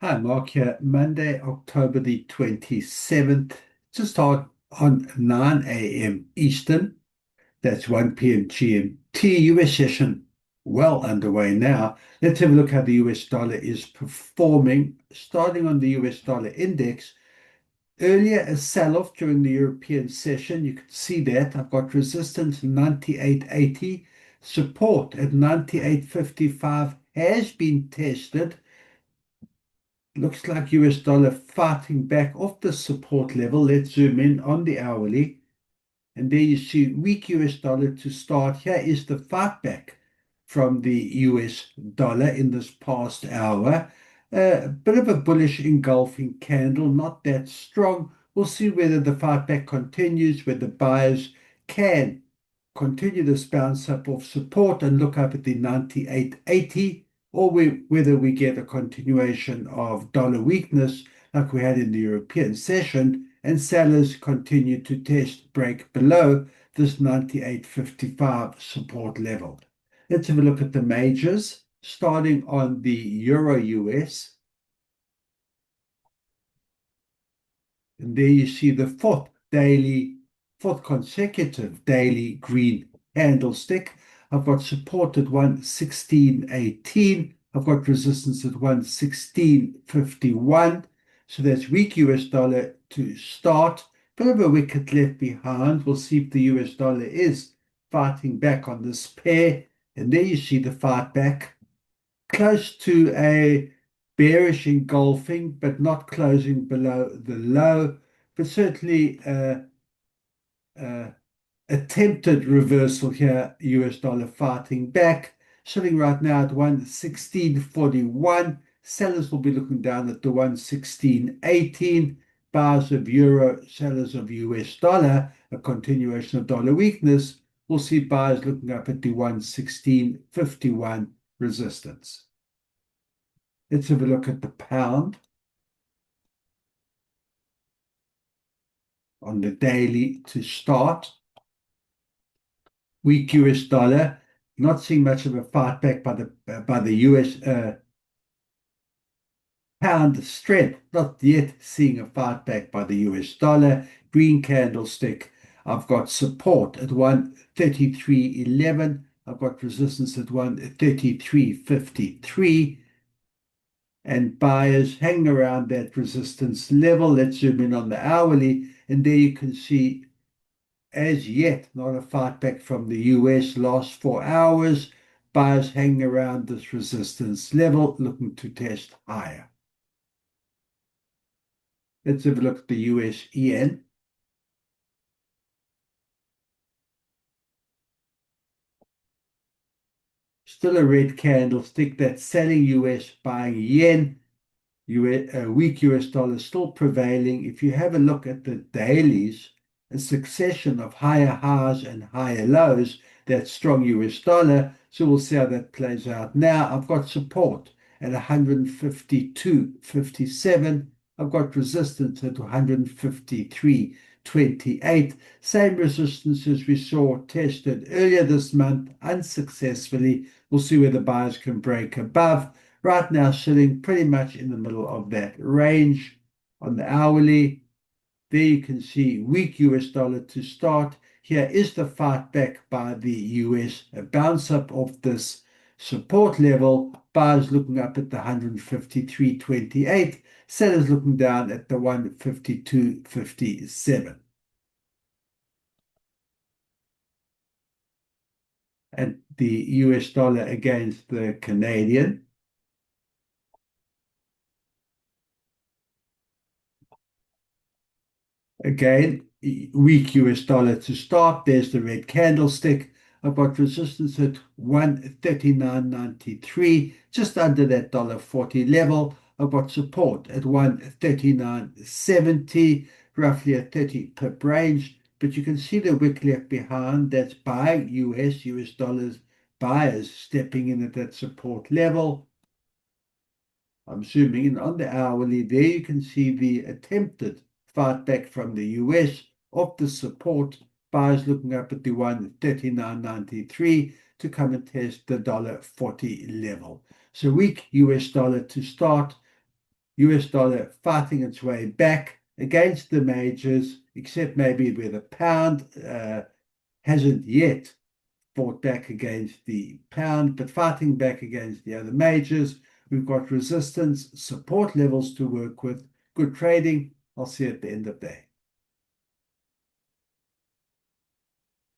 Hi, Mark here. Monday, October the 27th, to start on 9 a.m. Eastern. That's 1 p.m. GMT. US session well underway now. Let's have a look how the US dollar is performing. Starting on the US dollar index, earlier a sell-off during the European session. You can see that. I've got resistance 98.80, support at 98.55 has been tested. Looks like US dollar fighting back off the support level. Let's zoom in on the hourly. And there you see weak US dollar to start. Here is the fight back from the US dollar in this past hour. A bit of a bullish engulfing candle, not that strong. We'll see whether the fight back continues, whether buyers can continue this bounce up of support and look up at the 98.80, or whether we get a continuation of dollar weakness like we had in the European session, and sellers continue to break below this 98.55 support level. Let's have a look at the majors, starting on the Euro US. And there you see the fourth consecutive daily green candlestick. I've got support at 116.18. I've got resistance at 116.51. So that's weak US dollar to start. Bit of a wicket left behind. We'll see if the US dollar is fighting back on this pair. And there you see the fight back. Close to a bearish engulfing, but not closing below the low, but certainly attempted reversal here, US dollar fighting back, sitting right now at 116.41. Sellers will be looking down at the 116.18. Buyers of euro, sellers of US dollar, a continuation of dollar weakness. We'll see buyers looking up at the 116.51 resistance. Let's have a look at the pound on the daily to start. Weak US dollar, not seeing much of a fight back by the US pound strength, not yet seeing a fight back by the US dollar. Green candlestick, I've got support at 133.11. I've got resistance at 133.53. And buyers hang around that resistance level. Let's zoom in on the hourly, and there you can see as yet not a fight back from the US last 4 hours. Buyers hang around this resistance level, looking to test higher. Let's have a look at the US yen. Still a red candlestick that's selling US, buying yen. Weak US dollar still prevailing. If you have a look at the dailies, a succession of higher highs and higher lows, that strong US dollar. So we'll see how that plays out. Now I've got support at 152.57. I've got resistance at 153.28. Same resistance as we saw tested earlier this month unsuccessfully. We'll see whether buyers can break above. Right now, sitting pretty much in the middle of that range on the hourly. There you can see weak US dollar to start. Here is the fight back by the US, a bounce up of this support level. Buyers looking up at the 153.28. Sellers looking down at the 152.57. And the US dollar against the Canadian. Again, weak US dollar to start. There's the red candlestick. I've got resistance at 139.93, just under that $1.40 level. I've got support at 139.70, roughly a 30 pip range. But you can see the wick left behind. That's buying US dollars, buyers stepping in at that support level. I'm zooming in on the hourly. There you can see the attempted fight back from the US of the support. Buyers looking up at the 139.93 to come and test the $1.40 level. So weak US dollar to start. US dollar fighting its way back against the majors, except maybe where the pound hasn't yet fought back against the pound, but fighting back against the other majors. We've got resistance, support levels to work with. Good trading. I'll see you at the end of the day.